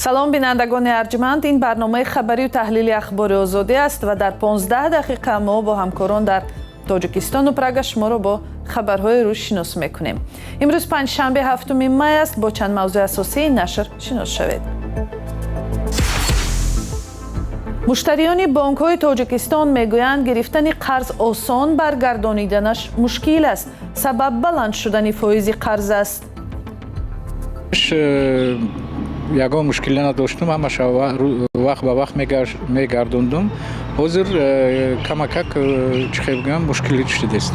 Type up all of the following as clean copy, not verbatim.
سلام بینندگان ارجمند، این برنامه خبری و تحلیلی اخبار آزادی است و در 15 دقیقه ما با همکاران در تاجیکستان و پراگ شما را با خبرهای روز شناس میکنیم. امروز پنجشنبه 7 می است. با چند موضوع اساسی این نشر شناس شوید. مشتریان بانک‌های تاجیکستان میگویند گرفتن قرض آسان، برگردانیدنش مشکل است. سبب بلند شدن فایز قرض است. یگان مشکلی نداشتم، همش وقت به وقت میگردوندم. حاضر کمک چه بگم مشکلی شده است.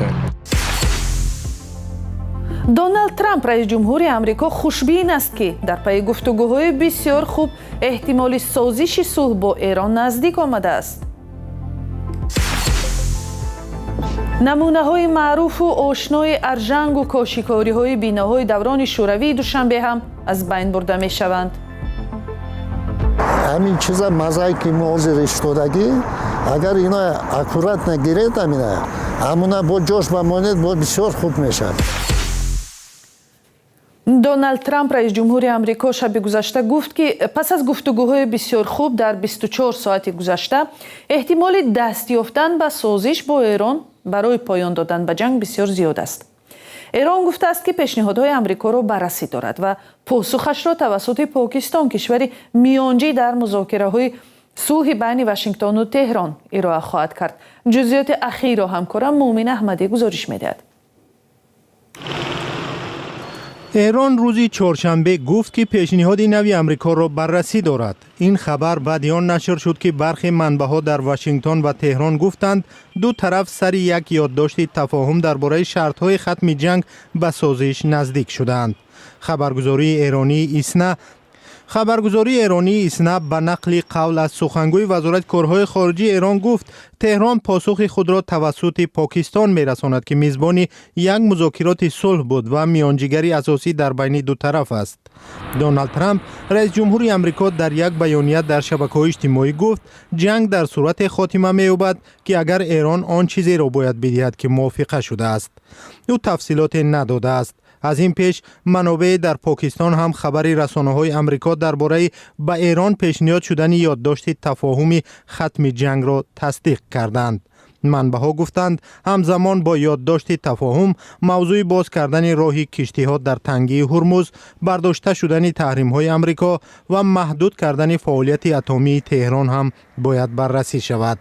دونالد ترامپ رئیس جمهور آمریکا خوشبین است که در پی گفتگوهای بسیار خوب احتمال سازش صلح با ایران نزدیک آمده است. نمونه های معروف و آشنای ارژنگ و کاشیکاری های بیناهای دوران شوروی دوشنبه هم از بین برده می شوند. همین چیزا مزایی که موضوع رشتودگی اگر اینا اکورات نگیرید همونا با جوش بمانید با بسیار خوب میشه. دونالد ترامپ رئیس جمهور آمریکا شب گذشته گفت که پس از گفتگوهای بسیار خوب در 24 ساعت گذشته احتمال دست یافتن به سازش با ایران برای پایان دادن به جنگ بسیار زیاد است. ایران گفته است که پیشنهادهای آمریکا را بررسی دارد و پاسخش را توسط پاکستان، کشور میانجی در مذاکره‌های صلح بین واشنگتن و تهران ارائه خواهد کرد. جزئیات اخیر را همکارم مومن احمدی گزارش می‌دهد. ایران روزی چهارشنبه گفت که پیشنهاد نوی آمریکا را بررسی دارد. این خبر بعد آن نشر شد که برخی منبع‌ها در واشنگتن و تهران گفتند دو طرف سر یک یادداشت تفاهم درباره شرط‌های ختم جنگ به سازش نزدیک شدند. خبرگزاری ایرانی ایسنا به نقل قول از سخنگوی وزارت کارهای خارجه ایران گفت تهران پاسخ خود را توسط پاکستان میرساند که میزبان یک مذاکرات صلح بود و میانجیگری اساسی در بین دو طرف است. دونالد ترامپ رئیس جمهور آمریکا در یک بیانیه در شبکه‌های اجتماعی گفت جنگ در صورت خاتمه می‌یابد که اگر ایران آن چیزی را باید بدهد که موافقه شده است. او تفصیلات نداده است. از این پیش منابع در پاکستان هم خبر رسانه‌های آمریکا درباره به ایران پیشنهاد شدن یادداشت تفاهم ختم جنگ را تصدیق کردند. منبع‌ها گفتند همزمان با یادداشت تفاهم موضوع باز کردن راه کشتی‌ها در تنگه هرمز، برداشته شدن تحریم‌های آمریکا و محدود کردن فعالیت اتمی تهران هم باید بررسی شود.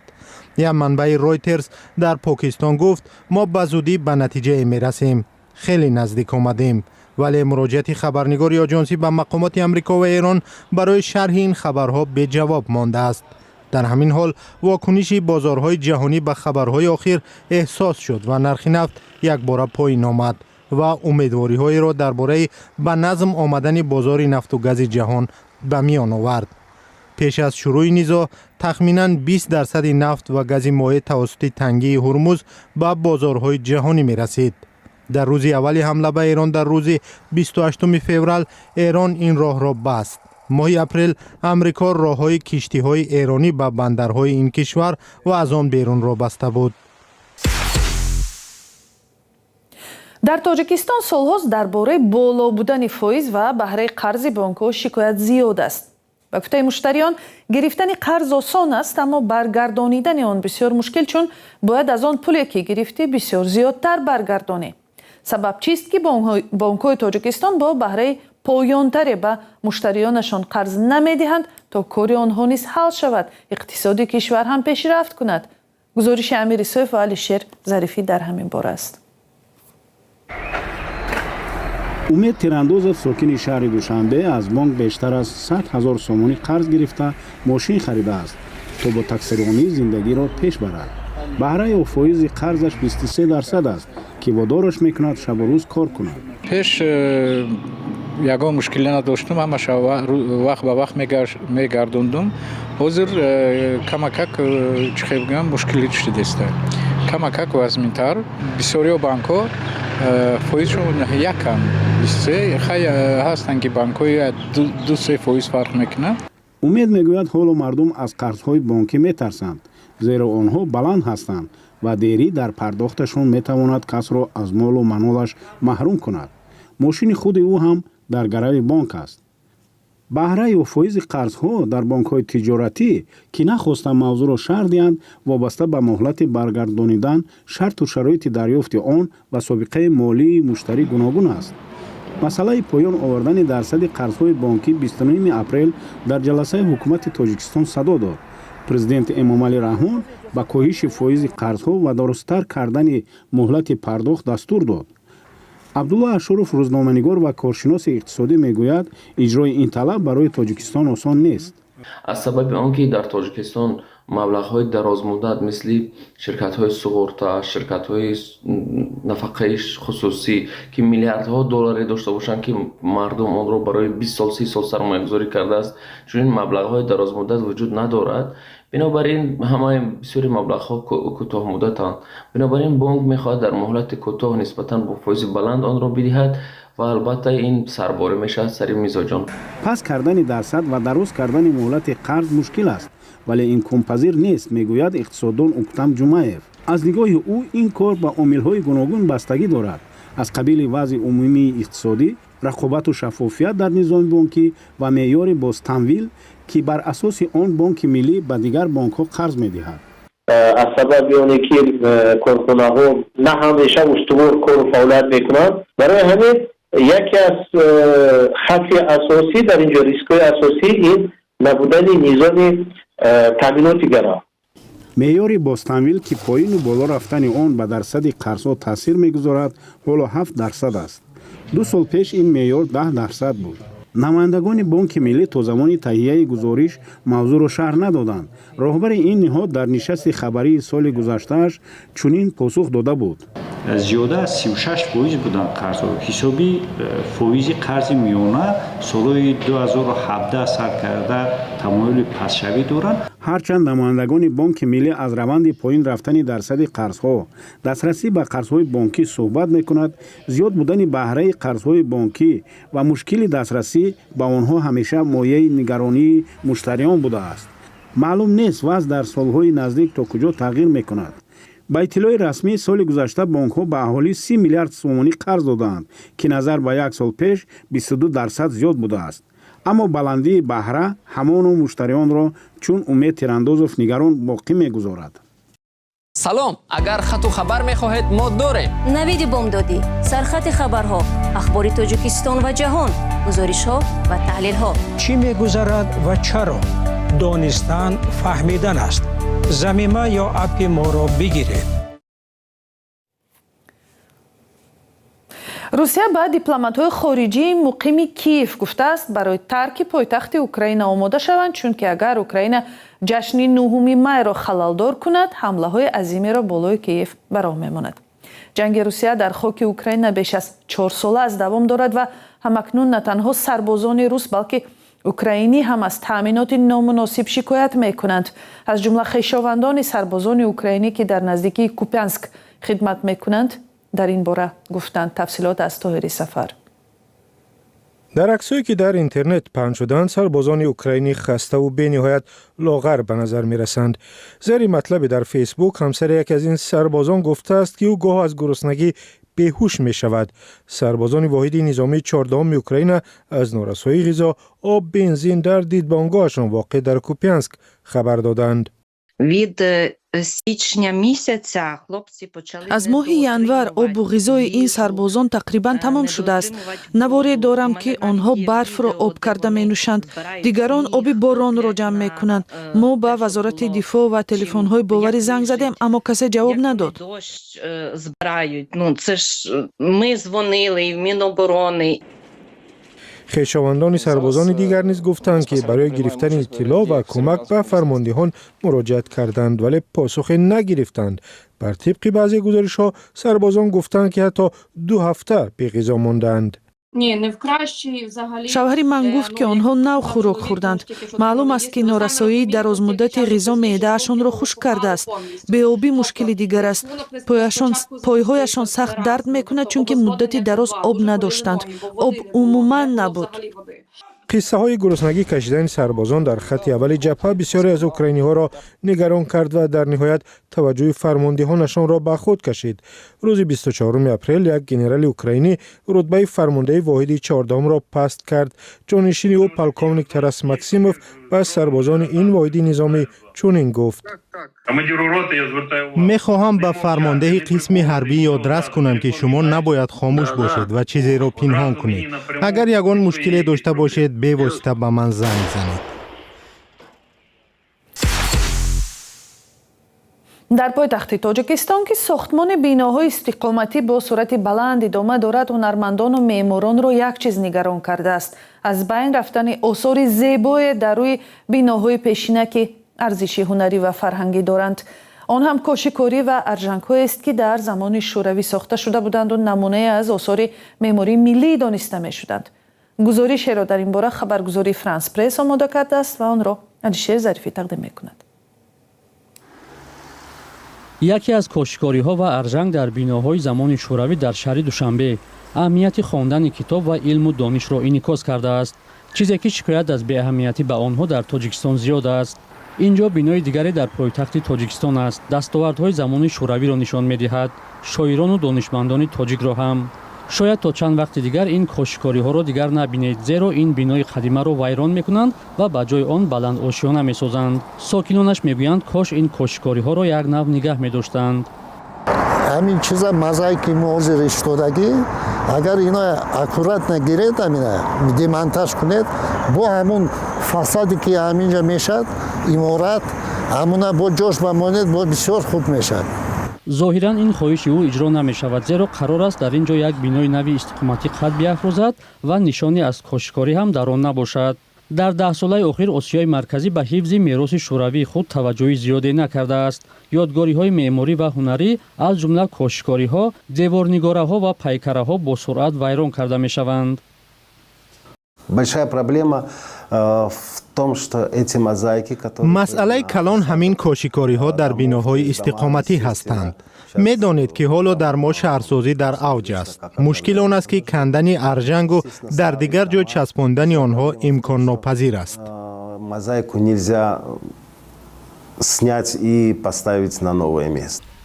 یک منبع رویترز در پاکستان گفت ما به زودی به نتیجه می‌رسیم. خیلی نزدیک آمدیم، ولی مراجعت خبرنگار آژانسی به مقامات آمریکا و ایران برای شرح این خبرها به جواب مانده است. در همین حال واکنش بازارهای جهانی به خبرهای اخیر احساس شد و نرخ نفت یک بار پایین آمد و امیدواری‌های را درباره به نظم آمدن بازار نفت و گاز جهان به میان آورد. پیش از شروع نزاع تخمیناً 20% نفت و گاز مایع توسط تنگه هرمز به بازارهای جهانی می رسید. در روز اول حمله به ایران در روز 28 فوریه ایران این راه را بست. ماه اپریل امریکا راههای کشتی‌های ایرانی به بندرهای این کشور و از آن بیرون را بسته بود. در تاجیکستان سال‌هاست درباره بالا بودن فایز و بهره قرض بانک‌ها شکایت زیاد است. به گفته مشتریان گرفتن قرض آسان است، اما برگردانیدن آن بسیار مشکل، چون باید از آن پولی که گرفته بسیار زیادتر برگردانی. سبب چیست که بانک‌های تاجیکستان با بهره پایان‌تری به مشتریانشان قرض نمی‌دهند تا کار آنها نیز حل شود، اقتصاد کشور هم پیشرفت کند؟ گزارش امیر سیف و علیشیر ظریفی در همین باره است. امید تیراندوز ساکن شهر دوشنبه از بانک بیشتر از 100,000 سومانی قرض گرفته ماشین خریده است تا با تقصیرآمیز زندگی را پیش برد. بهره و فایز قرضش 23% است که وادارش میکند شب و روز کار کند. پیش یگان مشکلی نداشتم، همش وقت به وقت میگردوندم. حاضر کمک چه بگم مشکلی شده است. کمک وزمین‌تر بسیاری بانک‌ها فایزشون یکم 23 خیلی هستند که بانک‌های 2-3 فایز فرق میکنند. امید میگوید حالا مردم از قرض‌های بانکی میترسند، زیرا آنها بلند هستند و دیری در پرداختشون میتواند کس را از مال و منالش محروم کند. ماشین خود او هم در گرو بانک است. баҳраи фоизи қарзҳо дар бонкҳои тиҷоратӣ ки нахостанд мавзӯъро шарҳ диҳанд, вобаста ба моҳлати баргардонидан шарту шароити дарёфти он ва собиқаи молии муштарӣ гуногун аст. масъалаи поён овардани дарсади қарзҳои бонкӣ 29 апрел дар ҷаласаи ҳукумати Тоҷикистон садо дод. Президент Эмомалӣ Раҳмон ба коҳиши фоизи қарзҳо ва дарозтар кардани муҳлати пардохт дастур дод. абдулла ашуров рӯзноманигор ва коршиноси иқтисодӣ мегӯяд, иҷрои ин талаб барои Тоҷикистон осон нест. аз сабаби он ки дар Тоҷикистон маблағҳои дарозмуддат мисли ширкатҳои суғурта, ширкатҳои нафақаи хусусӣ ки миллиардҳо долларе дошта бошанд ки мардум онро барои 20 сол 30 сол сармоягузорӣ кардааст, чунин маблағҳои дарозмуддат вуҷуд надорад. бинобар ин ҳамаи бисёри маблағҳо кӯтоҳмуддатанд. бинобар ин бонк мехоҳад дар муҳлати кӯтоҳ нисбатан бо фоизи баланд онро бидиҳад ва албатта ин сарборӣ мешавад сари мизоҷон. пас кардани дарсад ва дароз кардани муҳлати қарз мушкил аст, вале имконпазир нест, мегӯяд иқтисоддон Уктам Ҷумаев. аз нигоҳи ӯ ин кор ба омилҳои гуногун бастагӣ дорад, аз қабили вазъи умумии иқтисодӣ, рақобату шаффофият дар низоми бонкӣ ва меъёри бозтамвил ки бар асоси он бонки миллӣ ба дигар бонкҳо қарз медиҳад. از سبب اونه که کارخانه ها نه همیشه استوار کار و فعالیت میکنند، برای همین یکی از خط اساسی در اینجا ریسک‌های اساسی این نبودن نظام تامیناتی گرا. меъёри бозтамвил ки поину боло рафтани он ба дарсади қарзҳо таъсир мегузорад, ҳоло 7% аст. 2 сол пеш ин меъёр 10% буд. намояндагони бонки миллӣ то замони таҳияи гузориш мавзӯъро шарҳ надоданд. роҳбари ин ниҳод дар нишасти хабарии соли гузаштааш чунин посух дода буд. зиёда аз 36% буданд қарзҳо. ҳисоби фоизи қарзи миёна солҳои 2017 сар карда тамоили пасшавӣ доранд. ҳарчанд намояндагони бонки миллӣ аз раванди поин рафтани дарсади қарзҳо, дастрасӣ ба қарзҳои бонкӣ суҳбат мекунад, зиёд будани баҳраи қарзҳои бонкӣ ва мушкили дастрасӣ ба онҳо ҳамеша мояи нигаронии муштариён будааст. маълум нест вазъ дар солҳои наздик то куҷо тағйир мекунад. ба иттилои расмӣ соли гузашта бонкҳо ба аҳолӣ 30 миллиард сомонӣ қарз доданд, ки назар ба як сол пеш 22% зиёд будааст. аммо баландии баҳра ҳамону муштариёнро чун Умед Тирандозов нигарон боқӣ мегузорад. салом, агар хату хабар мехоҳед мо дорем. навиди бомдодӣ, сархати хабарҳо, ахбори Тоҷикистон ва ҷаҳон, гузоришҳо ва таҳлилҳо. чӣ мегузарад ва чаро? донистан фаҳмидан аст. замима ё апи моро бигиред. русия ба дипломатҳои хориҷии муқими Киев гуфтааст барои тарки пойтахти Украина омода шаванд, чунки агар Украина ҷашни 9 майро халалдор кунад, ҳамлаҳои азимеро болои Киев ба роҳ мемонад. ҷанги Русия дар хоки Украина беш аз 4 сола аст давом дорад ва ҳамакнун на танҳо сарбозони рус, балки украинӣ ҳам аз таъминоти номуносиб шикоят мекунанд. аз ҷумла хешовандони сарбозони украинӣ ки дар наздикии Купянск хидмат мекунанд дар ин бора гуфтанд. тафсилот аз Тоҳири Сафар. дар аксҳое ки дар интернет паҳн шуданд, сарбозони украинӣ хаставу бениҳоят лоғар ба назар мерасанд. зери матлабе дар фейсбук ҳамсари яке аз ин сарбозон гуфтааст ки ӯ гоҳ аз гуруснагӣ беҳуш мешавад. сарбозони воҳиди низомии 14 Украина аз норасоии ғизо, об, бензин дар дидбонгоҳашон воқеъ дар Купянск хабар доданд. аз моҳи январ обу ғизои ин сарбозон тақрибан тамом шудааст. наворе дорам ки онҳо барфро об карда менӯшанд, дигарон оби боронро ҷамъ мекунанд. мо ба вазорати дифоъ ва телефонҳои боварӣ занг задем, аммо касе ҷавоб надод. хешовандони сарбозони дигар низ гуфтанд ки барои гирифтани иттилоъ ва кӯмак ба фармондиҳон муроҷиат карданд, вале посухе нагирифтанд. бар тибқи баъзе гузоришҳо сарбозон гуфтанд ки ҳатто 2 ҳафта беғизо мондаанд. шавҳари ман гуфт ки онҳо нав хӯрок хӯрданд. маълум аст ки норасоии дарозмуддати ғизо меъдаашонро хушк кардааст. беобӣ мушкили дигар аст. пойҳояшон сахт дард мекунад, чунки муддати дароз об надоштанд. об умуман набуд. قصه های گرسنگی کشیدن سربازان در خط اول جبهه بسیاری از اوکراینی ها را نگران کرد و در نهایت توجه فرماندهانشان را به خود کشید. روز 24 اپریل یک گنرال اوکراینی رتبه فرمانده واحد 14 را پست کرد. جانشین او پالکوونیک تراس ماکسیموف به سربازان این واحد نظامی چنین گفت: میخواهم به فرمانده قسم حربی یادرس کنم که شما نباید خاموش باشید و چیزی را پنهان کنید. اگر یگان مشکلی داشته باشید بی‌واسطه به من زنگ زنید. در پایتخت تاجیکستان که ساختمان بیناهای استقامتی با صورت بلند ادامه دارد، هنرمندان و معماران را یک چیز نگران کرده است: از بین رفتن آثار زیبای در روی بیناهای پیشینه که ارزش هنری و فرهنگی دارند. آن هم کاشیکاری و ارژنگ‌هایی است که در زمان شوروی ساخته شده بودند و نمونه از آثار معماری ملی دانسته می‌شدند. گزارشی را در این باره خبرگزاری فرانس پرس آماده کرده است و آن را علیشیر ظریفی تقدیم می‌کند. یکی از کاشیکاری‌ها و ارژنگ در بیناهای زمان شوروی در شهر دوشنبه اهمیت خواندن کتاب و علم و دانش را انعکاس کرده است، چیزی که شکایت از بی‌اهمیتی به آنها در تاجیکستان زیاد است. اینجا بینای دیگری در پایتخت تاجیکستان است. دستاوردهای زمان شوروی را نشان می‌دهد. شاعران و دانشمندان تاجیک را هم. شاید تا چند وقت دیگر این کاشیکاری‌ها را دیگر نبینید، زیرا این بینای قدیمی را ویران می‌کنند و به جای آن بلند آشیانه می‌سازند. ساکنانش می‌گویند کاش این کاشیکاری‌ها را یک نوع نگه می‌داشتند. همین چیزا مزایی که موضوع ایستادگی اگر اینا اکورات نگیرید امینه دیمانتاژ کنید با همون فسادی که همینجا میشد امارات همونا با جوش بمانید با بسیار خوب میشد. ظاهراً این خواهش او اجرا نمی‌شود، زیرا قرار است در اینجا یک بینای نوی استقامتی قد بیافروزد و نشانی از کاشیکاری هم در آن نباشد. در 10 ساله اخیر آسیای مرکزی به حفظ میراث شوروی خود توجه زیادی نکرده است. یادگاری‌های معماری و هنری از جمله کاشیکاری‌ها، دیوارنگاره‌ها و پیکره‌ها با سرعت ویران کرده می‌شوند. مسئله کلان همین کاشیکاری‌ها در بیناهای استقامتی هستند. می‌دانید که حالا در ما شهرسازی در اوج است. مشکل آن است که کندن ارژنگ و در دیگر جای چسباندن آنها امکان ناپذیر است.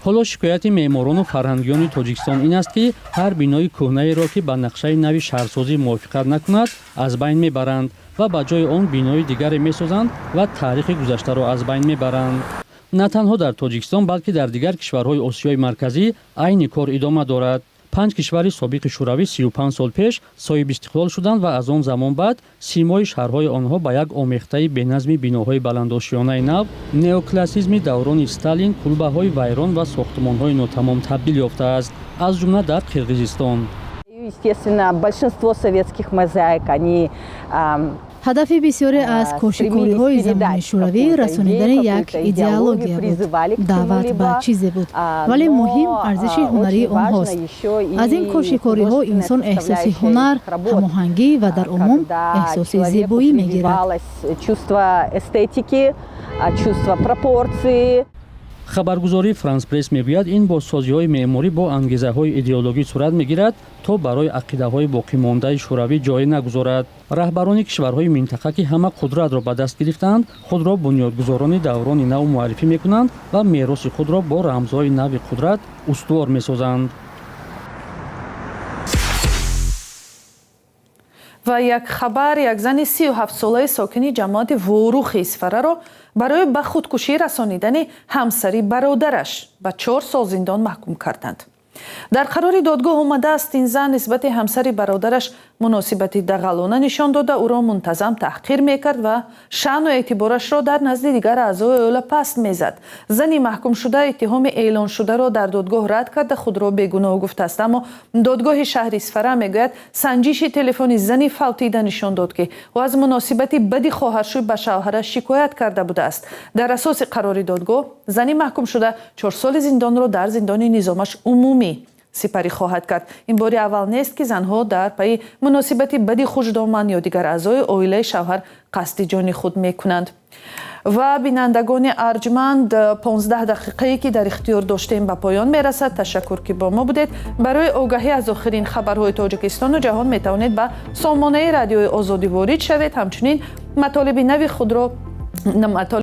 حالا شکایت معماران و فرهنگیان تاجیکستان این است که هر بینای کهنه‌ای را که با نقشه نوی شهرسازی موافقت نکند از بین میبرند و به جای آن بینای دیگری میسازند و تاریخ گذشته را از بین میبرند. نه تنها در تاجیکستان بلکه در دیگر کشورهای آسیای مرکزی عین کار ادامه دارد. 5 کشور سابق شوروی 35 سال پیش صاحب استقلال شدند و از آن زمان بعد سیمای شهرهای آنها به یک آمیخته بینظمی بیناهای بلندآشیانه نو، نئوکلاسیسم دوران استالین، کلبه‌های ویران و ساختمان‌های ناتمام تبدیل یافته است، از جمله در قرقیزستان. هدف بسیاری از کاشیکاری‌های زمان شوروی رسانیدن یک ایدئولوژی بود. دعوت به چیزی بود، ولی مهم ارزش هنری آنهاست. از این کاشیکاری‌ها انسان احساس هنر، هماهنگی و در عموم احساس زیبایی می‌گیرد. خبرگزاری فرانس پرس میگوید این بازسازی‌های معماری با انگیزه‌های ایدئولوژی صورت می‌گیرد تا برای عقیده‌های باقی مانده شوروی جای نگذارد. رهبران کشورهای منطقه که همه قدرت را به دست گرفتند، خود را بنیادگذاران دوران نو معرفی می‌کنند و میراث خود را با رمزهای نو قدرت استوار می‌سازند. و یک خبر: یک زن 37 ساله ساکن جماعت ووروخ اسفره را برای به خودکشی رسانیدن همسری برادرش به 4 سال زندان محکوم کردند. در قرار دادگاه آمده است این زن نسبت همسر برادرش مناسبت دغلانه نشان داده او را منتظم تحقیر میکرد و شأن و اعتبارش را در نزد دیگر اعضای عائله پست میزد. زنی محکوم شده اتهام اعلان شده را در دادگاه رد کرده خود را بیگناه گفته است، اما دادگاه شهر اسفره میگوید سنجش تلفنی زنی فوتیده نشان داد که او از مناسبت بدی خواهرش به شوهرش شکایت کرده بوده است. در اساس قرار دادگاه زنی محکوم شده 4 سال زندان را در زندان نظامش عمومی сипарӣ хоҳад кард. ин бори аввал нест ки занҳо дар пайи муносибати бади хушдоман ё дигар аъзои оилаи шавҳар қасди ҷони худ мекунанд. ва бинандагони арҷманд 15 дақиқае ки дар ихтиёр доштем ба поён мерасад. ташаккур ки бо мо будед. барои огаҳӣ аз охирин хабарҳои Тоҷикистону ҷаҳон метавонед ба сомонаи радиои Озодӣ ворид шавед. ҳамчунин матолиби нави худро